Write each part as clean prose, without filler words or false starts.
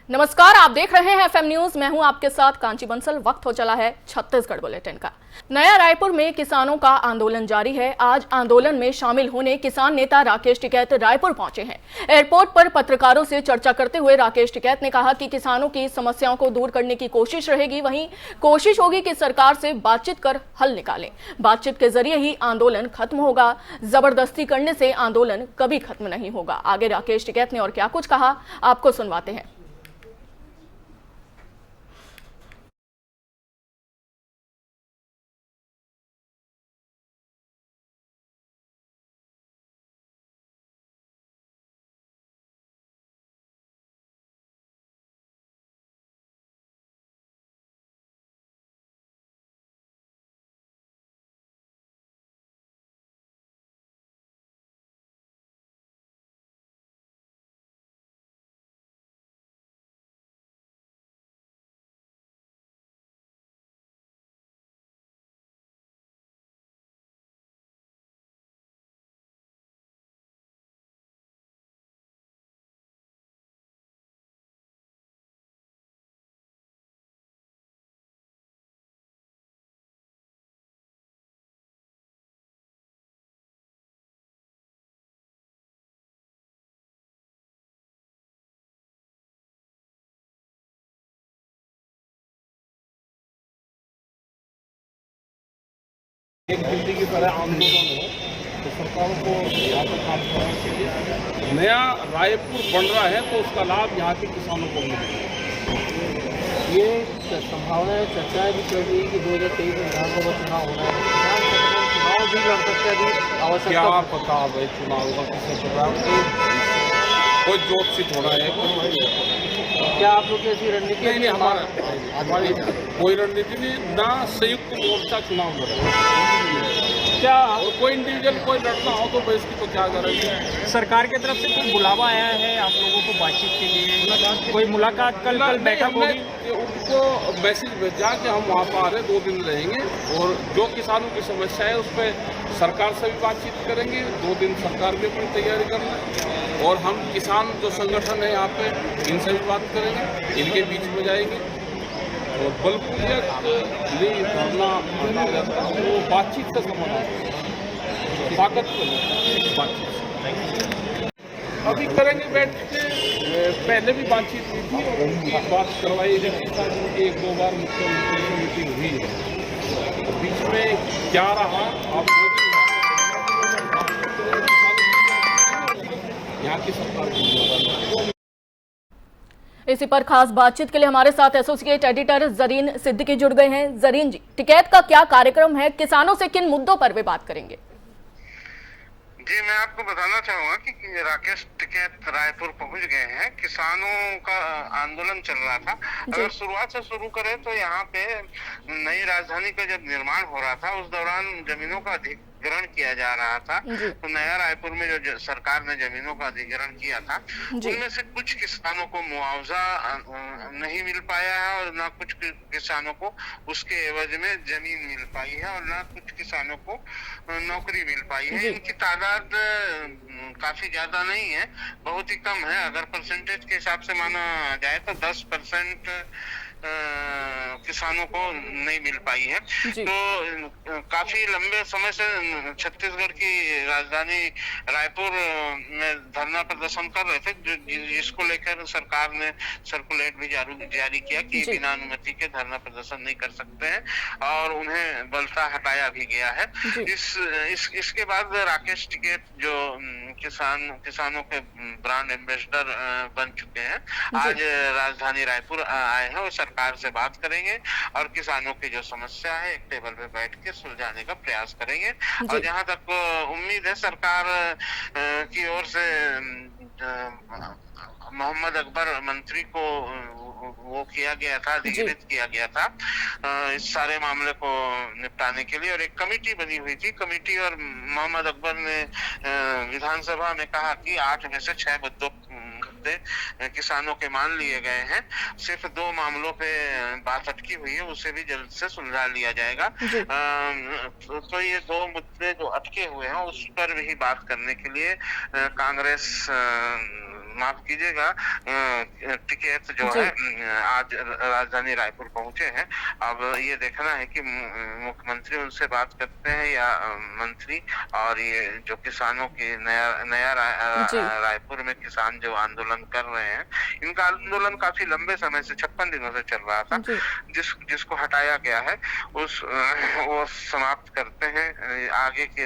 नमस्कार, आप देख रहे हैं एफएम न्यूज। मैं हूं आपके साथ कांची बंसल। वक्त हो चला है छत्तीसगढ़ बुलेटिन का। नया रायपुर में किसानों का आंदोलन जारी है। आज आंदोलन में शामिल होने किसान नेता राकेश टिकैत रायपुर पहुंचे हैं। एयरपोर्ट पर पत्रकारों से चर्चा करते हुए राकेश टिकैत ने कहा कि किसानों की समस्याओं को दूर करने की कोशिश रहेगी। वहीं कोशिश होगी कि सरकार से बातचीत कर हल निकालें। बातचीत के जरिए ही आंदोलन खत्म होगा। जबरदस्ती करने से आंदोलन कभी खत्म नहीं होगा। आगे राकेश टिकैत ने और क्या कुछ कहा, आपको सुनवाते हैं। एक बिल्ली की तरह आंदोलन हो तो सरकारों को यहाँ पर काम करना चाहिए। नया रायपुर बन रहा है तो उसका लाभ यहाँ के किसानों को मिलेगा। ये संभावना है, चर्चाएं भी चल रही है कि 2023 में विधानसभा चुनाव होना है। किसान संगठन चुनाव भी लड़ सकते हैं। अभी आवश्यकता क्या पता भाई चुनाव का किसी प्रकार कोई ज्योतिषित होना है। क्या आप लोग की ऐसी रणनीति? नहीं, हमारी कोई रणनीति नहीं। ना संयुक्त मोर्चा चुनाव लड़ेगा। क्या और कोई इंडिविजुअल कोई लड़ना हो तो इसकी तो क्या गारंटी है। सरकार की तरफ से कोई बुलावा आया है आप लोगों को बातचीत के लिए? कोई मुलाकात कल बैठक होगी? उनको मैसेज भेजा कि हम वहाँ पर आ रहे 2 दिन रहेंगे और जो किसानों की समस्या है उस पर सरकार से भी बातचीत करेंगे। 2 दिन सरकार भी अपनी तैयारी करना है और हम किसान जो संगठन है यहाँ पे इनसे भी बात करेंगे, इनके बीच में जाएंगे और बलपूर्वक धरना वो बातचीत का समाधान ताकत बातचीत अभी करेंगे बैठ के। पहले भी बातचीत हुई थी और उनकी बात करवाई गई थी। 1-2 बार मुख्यमंत्री से मीटिंग हुई है। बीच में क्या रहा आप यहाँ की सरकार की। इसी पर खास बातचीत के लिए हमारे साथ एसोसिएट एडिटर जरीन सिद्दीकी जुड़ गए हैं। जरीन जी, टिकैत का क्या कार्यक्रम है? किसानों से किन मुद्दों पर वे बात करेंगे? जी, मैं आपको बताना चाहूंगा कि राकेश टिकैत रायपुर पहुंच गए हैं। किसानों का आंदोलन चल रहा था। अगर शुरुआत से शुरू करें तो यहाँ पे नई राजधानी का जब निर्माण हो रहा था उस दौरान जमीनों का अधिग्रहण किया जा रहा था। तो नया रायपुर में जो सरकार ने जमीनों का अधिग्रहण किया था उनमें से कुछ किसानों को मुआवजा नहीं मिल पाया है और ना कुछ किसानों को उसके एवज में जमीन मिल पाई है और ना कुछ किसानों को नौकरी मिल पाई है। इनकी तादाद काफी ज्यादा नहीं है, बहुत ही कम है। अगर परसेंटेज के हिसाब से माना जाए तो 10% किसानों को नहीं मिल पाई है। तो काफी लंबे समय से छत्तीसगढ़ की राजधानी रायपुर में धरना प्रदर्शन कर रहे थे, जिसको लेकर सरकार ने सर्कुलेट भी जारी किया कि बिना अनुमति के धरना प्रदर्शन नहीं कर सकते हैं और उन्हें बलता हटाया भी गया है। इसके बाद राकेश टिकैत जो किसानों के ब्रांड एम्बेसडर बन चुके हैं, आज राजधानी रायपुर आए हैं और सरकार से बात करेंगे और किसानों की जो समस्या है एक टेबल पे बैठ के सुलझाने का प्रयास करेंगे। और जहां तक उम्मीद है सरकार की ओर से मोहम्मद अकबर मंत्री को वो किया गया था, अधिकृत किया गया था इस सारे मामले को निपटाने के लिए और एक कमेटी बनी हुई थी। कमेटी और मोहम्मद अकबर ने विधानसभा में कहा कि 8 में से 6 मुद्दों किसानों के मान लिए गए हैं। सिर्फ 2 मामलों पे बात अटकी हुई है, उसे भी जल्द से सुलझा लिया जाएगा। तो ये 2 मुद्दे जो अटके हुए हैं उस पर भी बात करने के लिए कांग्रेस माफ कीजिएगा, टिकैत जो है आज राजधानी रायपुर पहुंचे हैं। अब ये देखना है कि मुख्यमंत्री उनसे बात करते हैं या मंत्री, और ये जो किसानों की नया रायपुर में किसान जो आंदोलन कर रहे हैं, इनका आंदोलन काफी लंबे समय से 56 दिनों से चल रहा था, जिसको हटाया गया है वो समाप्त करते हैं आगे की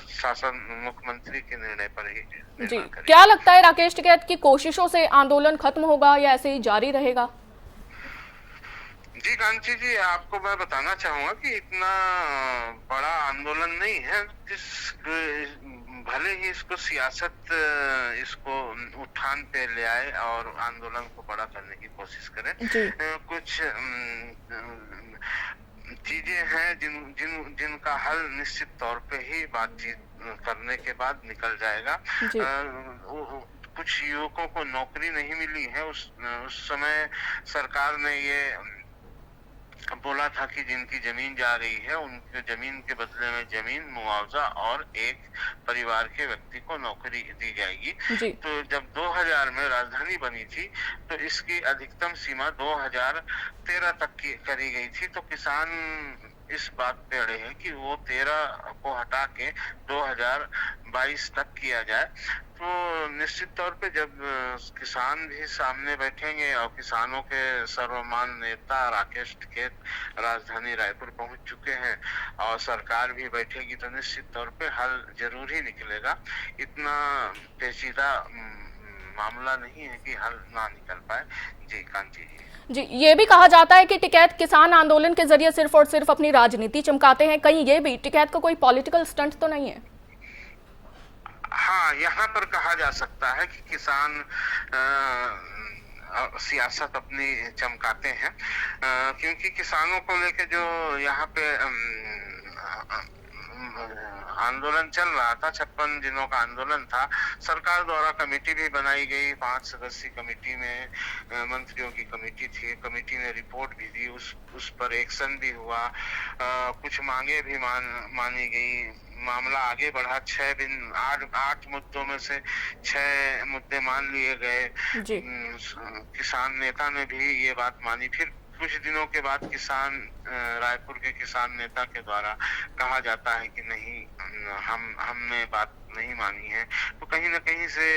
शासन मुख्यमंत्री के निर्णय पर ही। जी, क्या लगता है राकेश टिकैत की कोशिशों से आंदोलन खत्म होगा या ऐसे ही जारी रहेगा? जी कांची जी, आपको मैं बताना चाहूंगा कि इतना बड़ा आंदोलन नहीं है, भले ही इसको सियासत इसको उठान पे ले आए और आंदोलन को बड़ा करने की कोशिश करें। कुछ चीजें हैं जिनका हल निश्चित तौर पे ही बातचीत करने के बाद निकल जाएगा। कुछ युवकों को नौकरी नहीं मिली है, उस समय सरकार ने ये बोला था कि जिनकी जमीन जा रही है उनके जमीन के बदले में जमीन, मुआवजा और एक परिवार के व्यक्ति को नौकरी दी जाएगी। तो जब 2000 में राजधानी बनी थी तो इसकी अधिकतम सीमा 2013 तक की करी गई थी। तो किसान इस बात पे अड़े हैं कि वो 13 को हटा के 2022 तक किया जाए। तो निश्चित तौर पे जब किसान भी सामने बैठेंगे और किसानों के सर्वमान्य नेता राकेश टिकैत राजधानी रायपुर पहुंच चुके हैं और सरकार भी बैठेगी, तो निश्चित तौर पे हल जरूर ही निकलेगा। इतना पेचीदा मामला नहीं है कि हल ना निकल पाए। जी कांची जी, ये भी कहा जाता है कि टिकैत किसान आंदोलन के जरिए सिर्फ और सिर्फ अपनी राजनीति चमकाते हैं, कहीं ये भी टिकैत का कोई पॉलिटिकल स्टंट तो नहीं है? हाँ, यहाँ पर कहा जा सकता है कि किसान सियासत अपनी चमकाते हैं, क्योंकि किसानों को लेके जो यहाँ पे आंदोलन चल रहा था, 56 दिनों का आंदोलन था, सरकार द्वारा कमेटी भी बनाई गई, 5 सदस्यीय कमेटी में मंत्रियों की कमेटी थी, कमेटी ने रिपोर्ट भी दी, उस पर एक्शन भी हुआ, कुछ मांगे भी मानी गई, मामला आगे बढ़ा। 8 मुद्दों में से 6 मुद्दे मान लिए गए। किसान नेता ने भी ये बात मानी। फिर कुछ दिनों के बाद रायपुर के किसान नेता के द्वारा कहा जाता है कि नहीं, हमने बात नहीं मानी है। तो कहीं न कहीं से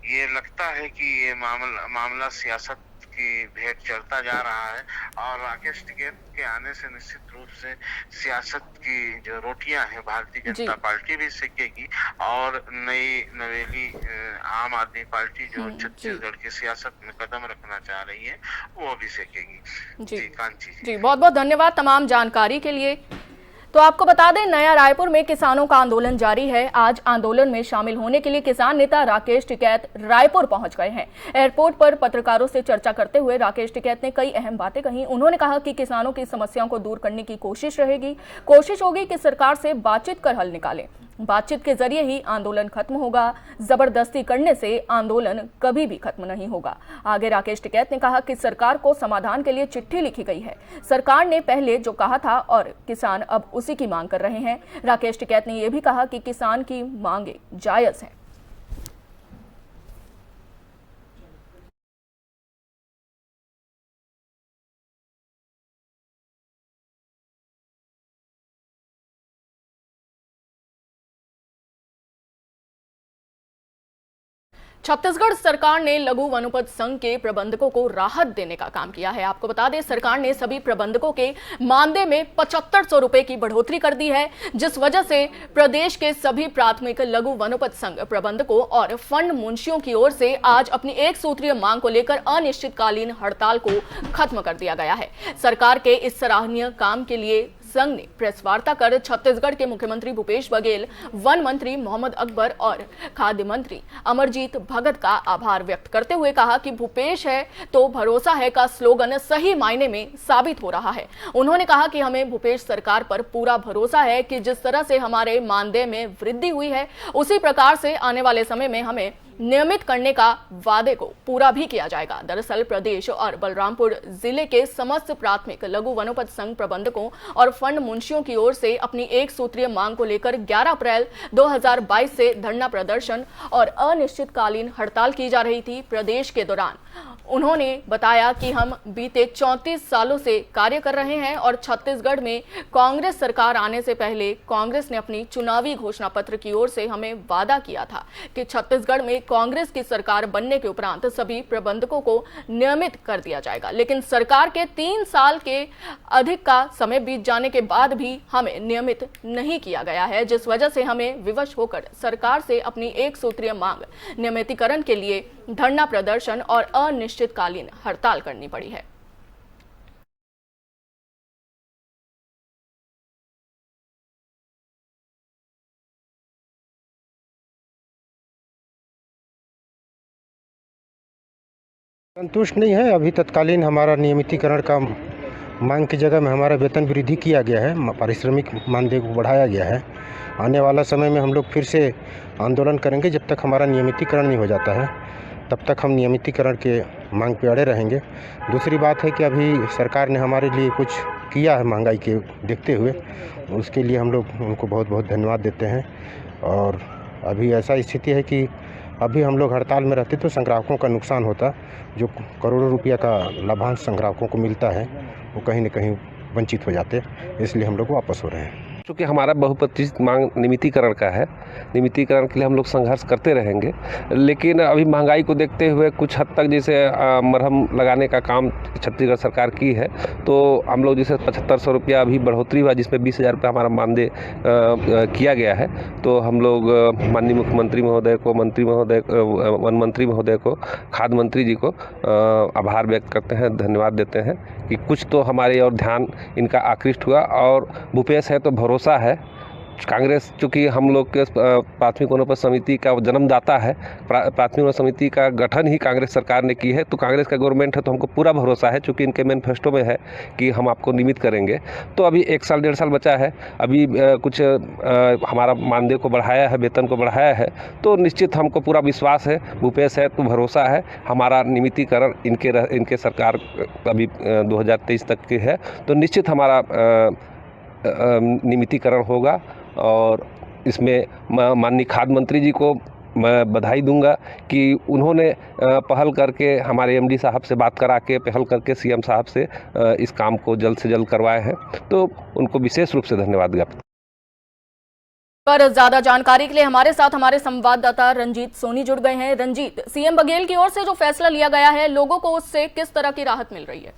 ये लगता है कि ये मामला सियासत की भेंट चढ़ता जा रहा है और राकेश टिकैत के आने से निश्चित रूप से सियासत की जो रोटियां हैं भारतीय जनता पार्टी भी सेकेगी और नवेली आम आदमी पार्टी जो छत्तीसगढ़ की सियासत में कदम रखना चाह रही है वो भी सेकेगी। जी कांची जी, बहुत बहुत धन्यवाद तमाम जानकारी के लिए। तो आपको बता दें, नया रायपुर में किसानों का आंदोलन जारी है। आज आंदोलन में शामिल होने के लिए किसान नेता राकेश टिकैत रायपुर पहुंच गए हैं। एयरपोर्ट पर पत्रकारों से चर्चा करते हुए राकेश टिकैत ने कई अहम बातें कही। उन्होंने कहा कि किसानों की समस्याओं को दूर करने की कोशिश रहेगी, कोशिश होगी कि सरकार से बातचीत कर हल निकालें। बातचीत के जरिए ही आंदोलन खत्म होगा, जबरदस्ती करने से आंदोलन कभी भी खत्म नहीं होगा। आगे राकेश टिकैत ने कहा कि सरकार को समाधान के लिए चिट्ठी लिखी गई है। सरकार ने पहले जो कहा था और किसान अब उसी की मांग कर रहे हैं। राकेश टिकैत ने यह भी कहा कि किसान की मांगे जायज हैं। छत्तीसगढ़ सरकार ने लघु वनोपज संघ के प्रबंधकों को राहत देने का काम किया है। आपको बता दें, सरकार ने सभी प्रबंधकों के मानदेय में 7500 रुपए की बढ़ोतरी कर दी है, जिस वजह से प्रदेश के सभी प्राथमिक लघु वनोपज संघ प्रबंधकों और फंड मुंशियों की ओर से आज अपनी एक सूत्रीय मांग को लेकर अनिश्चितकालीन हड़ताल को खत्म कर दिया गया है। सरकार के इस सराहनीय काम के लिए संघ ने प्रेस वार्ता कर छत्तीसगढ़ के मुख्यमंत्री भूपेश बघेल, वन मंत्री मोहम्मद अकबर और खाद्य मंत्री अमरजीत भगत का आभार व्यक्त करते हुए कहा कि भूपेश है तो भरोसा है का स्लोगन सही मायने में साबित हो रहा है। उन्होंने कहा कि हमें भूपेश सरकार पर पूरा भरोसा है कि जिस तरह से हमारे मानदेय में वृद्धि हुई है, उसी प्रकार से आने वाले समय में हमें नियमित करने का वादे को पूरा भी किया जाएगा। दरअसल प्रदेश और बलरामपुर जिले के समस्त प्राथमिक लघु वनोपज संघ प्रबंधकों और फंड मुंशियों की ओर से अपनी एक सूत्रीय मांग को लेकर 11 अप्रैल 2022 से धरना प्रदर्शन और अनिश्चितकालीन हड़ताल की जा रही थी। प्रदेश के दौरान उन्होंने बताया कि हम बीते 34 सालों से कार्य कर रहे हैं और छत्तीसगढ़ में कांग्रेस सरकार आने से पहले कांग्रेस ने अपनी चुनावी घोषणा पत्र की ओर से हमें वादा किया था कि छत्तीसगढ़ में कांग्रेस की सरकार बनने के उपरांत सभी प्रबंधकों को नियमित कर दिया जाएगा। लेकिन सरकार के 3 साल के अधिक का समय बीत जाने के बाद भी हमें नियमित नहीं किया गया है, जिस वजह से हमें विवश होकर सरकार से अपनी एक सूत्रीय मांग नियमितीकरण के लिए धरना प्रदर्शन और अनिश्चितकालीन हड़ताल करनी पड़ी है। संतुष्ट नहीं है। अभी तत्कालीन हमारा नियमितीकरण का मांग की जगह में हमारा वेतन वृद्धि किया गया है, पारिश्रमिक मानदेय को बढ़ाया गया है। आने वाला समय में हम लोग फिर से आंदोलन करेंगे। जब तक हमारा नियमितीकरण नहीं हो जाता है तब तक हम नियमितीकरण के मांग पे अड़े रहेंगे। दूसरी बात है कि अभी सरकार ने हमारे लिए कुछ किया है महंगाई के देखते हुए, उसके लिए हम लोग उनको बहुत बहुत धन्यवाद देते हैं। और अभी ऐसा स्थिति है कि अभी हम लोग हड़ताल में रहते तो संग्राहकों का नुकसान होता, जो करोड़ों रुपया का लाभांश संग्राहकों को मिलता है वो कहीं न कहीं वंचित हो जाते, इसलिए हम लोग वापस हो रहे हैं। चूँकि हमारा बहुप्रतीक्षित मांग नियमितीकरण का है, नियमितीकरण के लिए हम लोग संघर्ष करते रहेंगे। लेकिन अभी महंगाई को देखते हुए कुछ हद तक जैसे मरहम लगाने का काम छत्तीसगढ़ सरकार की है, तो हम लोग जैसे 7500 रुपया अभी बढ़ोतरी हुआ, जिसमें 20,000 रुपया हमारा मानदेय किया गया है। तो हम लोग माननीय मुख्यमंत्री महोदय को, मंत्री महोदय, वन मंत्री महोदय को, खाद्य मंत्री जी को आभार व्यक्त करते हैं, धन्यवाद देते हैं कि कुछ तो हमारे और ध्यान इनका आकृष्ट हुआ। और भूपेश है तो भरोसा है। कांग्रेस चूँकि हम लोग के प्राथमिक वनोपज समिति का जन्मदाता है, प्राथमिक वनोपज समिति का गठन ही कांग्रेस सरकार ने की है, तो कांग्रेस का गवर्नमेंट है तो हमको पूरा भरोसा है, चूँकि इनके मैनिफेस्टो में है कि हम आपको नियमित करेंगे। तो अभी 1 साल 1.5 साल बचा है, अभी कुछ हमारा मानदेय को बढ़ाया है, वेतन को बढ़ाया है, तो निश्चित हमको पूरा विश्वास है, भूपेश है तो भरोसा है, हमारा नियमितीकरण इनके सरकार अभी 2023 तक की है, तो निश्चित हमारा नियमितीकरण होगा। और इसमें माननीय खाद्य मंत्री जी को मैं बधाई दूंगा कि उन्होंने पहल करके हमारे एमडी साहब से बात करा के, पहल करके सीएम साहब से इस काम को जल्द से जल्द करवाए हैं, तो उनको विशेष रूप से धन्यवाद ज्ञापित। पर ज्यादा जानकारी के लिए हमारे साथ हमारे संवाददाता रंजीत सोनी जुड़ गए हैं। रंजीत, सीएम बघेल की ओर से जो फैसला लिया गया है, लोगों को उससे किस तरह की राहत मिल रही है?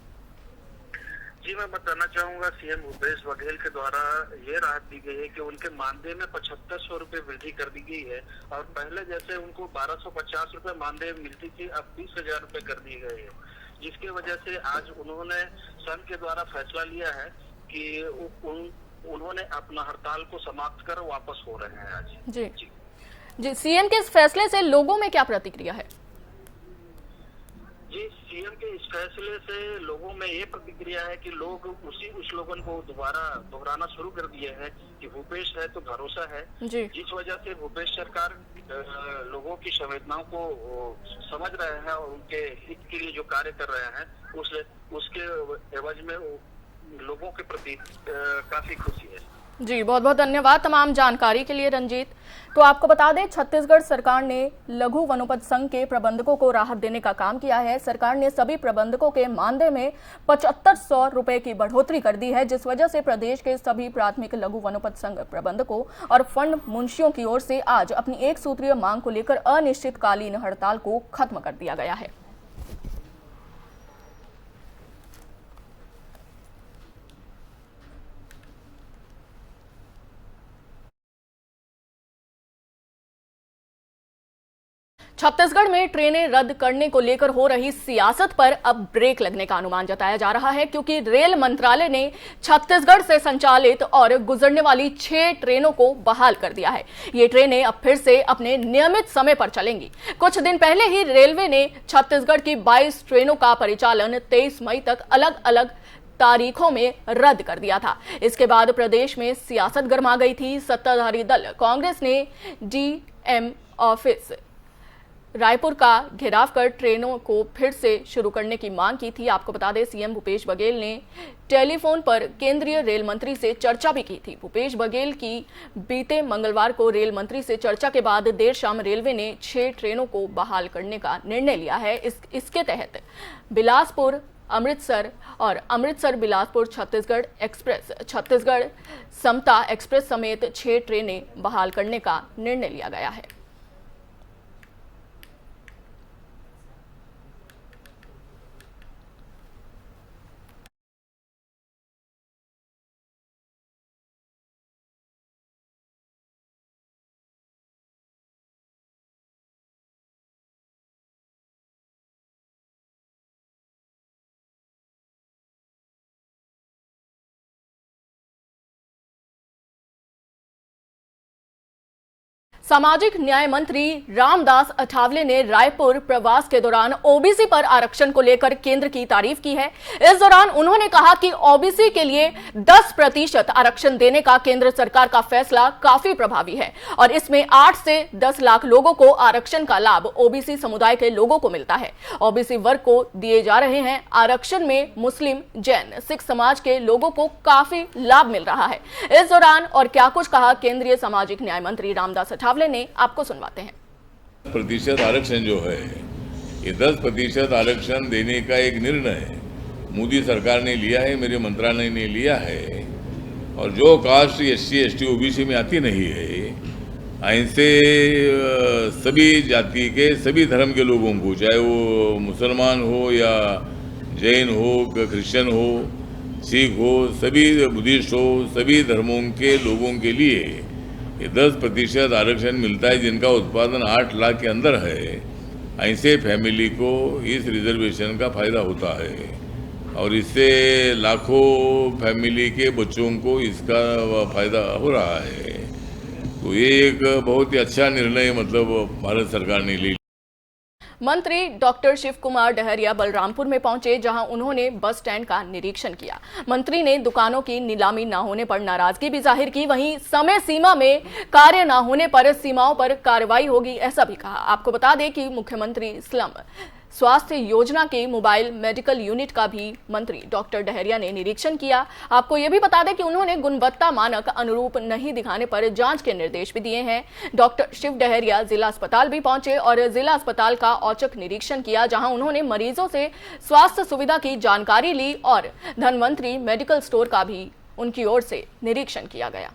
जी, मैं बताना चाहूंगा, सीएम भूपेश बघेल के द्वारा ये राहत दी गई है कि उनके मानदेय में 7500 रुपए वृद्धि कर दी गई है। और पहले जैसे उनको 1250 रुपए मानदेय मिलती थी, अब 20,000 रुपए कर दी गई है, जिसके वजह से आज उन्होंने संघ के द्वारा फैसला लिया है कि उन्होंने अपना हड़ताल को समाप्त कर वापस हो रहे हैं आज। जी, सीएम के इस फैसले से लोगों में क्या प्रतिक्रिया है? जी, सीएम के इस फैसले से लोगों में ये प्रतिक्रिया है कि लोग उसी स्लोगन को दोबारा दोहराना शुरू कर दिए हैं कि भूपेश है तो भरोसा है। जिस वजह से भूपेश सरकार लोगों की संवेदनाओं को समझ रहे हैं और उनके हित के लिए जो कार्य कर रहे हैं उसके एवज में लोगों के प्रति काफी खुशी है। जी, बहुत बहुत धन्यवाद तमाम जानकारी के लिए रंजीत। तो आपको बता दें, छत्तीसगढ़ सरकार ने लघु वनोपज संघ के प्रबंधकों को राहत देने का काम किया है। सरकार ने सभी प्रबंधकों के मानदेय में 7500 रुपए की बढ़ोतरी कर दी है, जिस वजह से प्रदेश के सभी प्राथमिक लघु वनोपज संघ प्रबंधकों और फंड मुंशियों की ओर से आज अपनी एक सूत्रीय मांग को लेकर अनिश्चितकालीन हड़ताल को खत्म कर दिया गया है। छत्तीसगढ़ में ट्रेनें रद्द करने को लेकर हो रही सियासत पर अब ब्रेक लगने का अनुमान जताया जा रहा है, क्योंकि रेल मंत्रालय ने छत्तीसगढ़ से संचालित और गुजरने वाली 6 ट्रेनों को बहाल कर दिया है। ये ट्रेनें अब फिर से अपने नियमित समय पर चलेंगी। कुछ दिन पहले ही रेलवे ने छत्तीसगढ़ की 22 ट्रेनों का परिचालन 23 मई तक अलग अलग तारीखों में रद्द कर दिया था। इसके बाद प्रदेश में सियासत गर्मा गई थी। सत्ताधारी दल कांग्रेस ने डीएम ऑफिस रायपुर का घेराव कर ट्रेनों को फिर से शुरू करने की मांग की थी। आपको बता दें, सीएम भूपेश बघेल ने टेलीफोन पर केंद्रीय रेल मंत्री से चर्चा भी की थी। भूपेश बघेल की बीते मंगलवार को रेल मंत्री से चर्चा के बाद देर शाम रेलवे ने 6 ट्रेनों को बहाल करने का निर्णय लिया है। इसके तहत बिलासपुर अमृतसर और अमृतसर बिलासपुर छत्तीसगढ़ एक्सप्रेस, छत्तीसगढ़ समता एक्सप्रेस समेत 6 ट्रेनें बहाल करने का निर्णय लिया गया है। सामाजिक न्याय मंत्री रामदास अठावले ने रायपुर प्रवास के दौरान ओबीसी पर आरक्षण को लेकर केंद्र की तारीफ की है। इस दौरान उन्होंने कहा कि ओबीसी के लिए 10% आरक्षण देने का केंद्र सरकार का फैसला काफी प्रभावी है और इसमें 8 से 10 लाख लोगों को आरक्षण का लाभ ओबीसी समुदाय के लोगों को मिलता है। ओबीसी वर्ग को दिए जा रहे हैं आरक्षण में मुस्लिम, जैन, सिख समाज के लोगों को काफी लाभ मिल रहा है। इस दौरान और क्या कुछ कहा केंद्रीय सामाजिक न्याय मंत्री रामदास अठावले ने, आपको सुनवाते हैं। प्रतिशत आरक्षण जो है, ये 10% आरक्षण देने का एक निर्णय मोदी सरकार ने लिया है, मेरे मंत्रालय ने लिया है। और जो कास्ट SC, ST, OBC में आती नहीं है, ऐसे सभी जाति के, सभी धर्म के लोगों को, चाहे वो मुसलमान हो या जैन हो, क्रिश्चियन हो, सिख हो, सभी बुद्धिस्ट हो, सभी धर्मों के लोगों के लिए ये 10% आरक्षण मिलता है, जिनका उत्पादन 8 लाख के अंदर है। ऐसे फैमिली को इस रिजर्वेशन का फायदा होता है और इससे लाखों फैमिली के बच्चों को इसका फायदा हो रहा है। तो ये एक बहुत ही अच्छा निर्णय मतलब भारत सरकार ने लिया। मंत्री डॉक्टर शिव कुमार डहरिया बलरामपुर में पहुंचे, जहां उन्होंने बस स्टैंड का निरीक्षण किया। मंत्री ने दुकानों की नीलामी न होने पर नाराजगी भी जाहिर की। वहीं समय सीमा में कार्य न होने पर सीमाओं पर कार्रवाई होगी, ऐसा भी कहा। आपको बता दें कि मुख्यमंत्री स्लम स्वास्थ्य योजना के मोबाइल मेडिकल यूनिट का भी मंत्री डॉक्टर डहरिया ने निरीक्षण किया। आपको यह भी बता दें कि उन्होंने गुणवत्ता मानक अनुरूप नहीं दिखाने पर जांच के निर्देश भी दिए हैं। डॉक्टर शिव डहरिया जिला अस्पताल भी पहुंचे और जिला अस्पताल का औचक निरीक्षण किया, जहां उन्होंने मरीजों से स्वास्थ्य सुविधा की जानकारी ली और धनवंतरी मेडिकल स्टोर का भी उनकी ओर से निरीक्षण किया गया।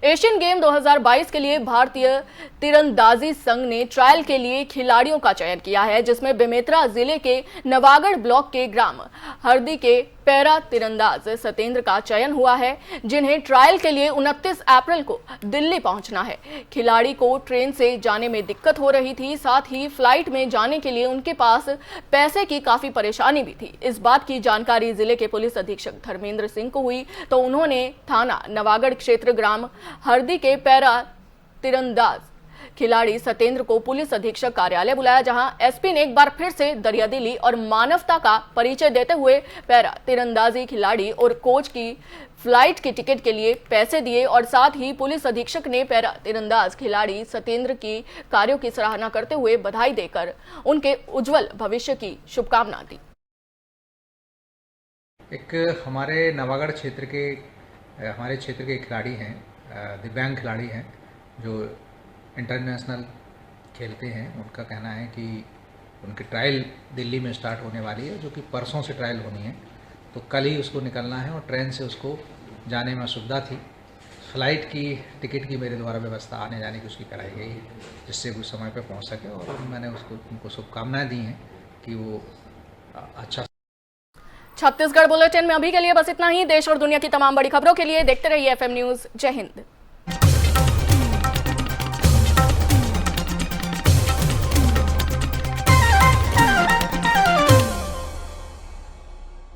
एशियन गेम 2022 के लिए भारतीय तीरंदाजी संघ ने ट्रायल के लिए खिलाड़ियों का चयन किया है, जिसमें बेमेतरा जिले के नवागढ़ ब्लॉक के ग्राम हरदी के पैरा तीरंदाज सतेंद्र का चयन हुआ है, जिन्हें ट्रायल के लिए 29 अप्रैल को दिल्ली पहुंचना है। खिलाड़ी को ट्रेन से जाने में दिक्कत हो रही थी, साथ ही फ्लाइट में जाने के लिए उनके पास पैसे की काफी परेशानी भी थी। इस बात की जानकारी जिले के पुलिस अधीक्षक धर्मेंद्र सिंह को हुई तो उन्होंने थाना नवागढ़ क्षेत्र ग्राम हरदी के पैरा तीरंदाज खिलाड़ी सतेंद्र को पुलिस अधीक्षक कार्यालय बुलाया, जहां एसपी ने एक बार फिर से दरियादिली और मानवता का परिचय देते हुए पैरा तीरंदाजी खिलाड़ी और कोच की फ्लाइट की टिकट के लिए पैसे दिए और साथ ही पुलिस अधीक्षक ने पैरा तीरंदाज खिलाड़ी सतेंद्र की कार्यों की सराहना करते हुए बधाई देकर उनके उज्जवल भविष्य की शुभकामना दी। एक हमारे नवागढ़ क्षेत्र के खिलाड़ी हैं, दिव्यांग खिलाड़ी हैं जो इंटरनेशनल खेलते हैं। उनका कहना है कि उनकी ट्रायल दिल्ली में स्टार्ट होने वाली है, जो कि परसों से ट्रायल होनी है, तो कल ही उसको निकलना है और ट्रेन से उसको जाने में असुविधा थी। फ्लाइट की टिकट की मेरे द्वारा व्यवस्था आने जाने की उसकी कराई गई है, जिससे वो समय पर पहुंच सके और मैंने उनको शुभकामनाएं दी हैं कि वो अच्छा। छत्तीसगढ़ बुलेटिन में अभी के लिए बस इतना ही। देश और दुनिया की तमाम बड़ी खबरों के लिए देखते रहिए FM न्यूज़। जय हिंद।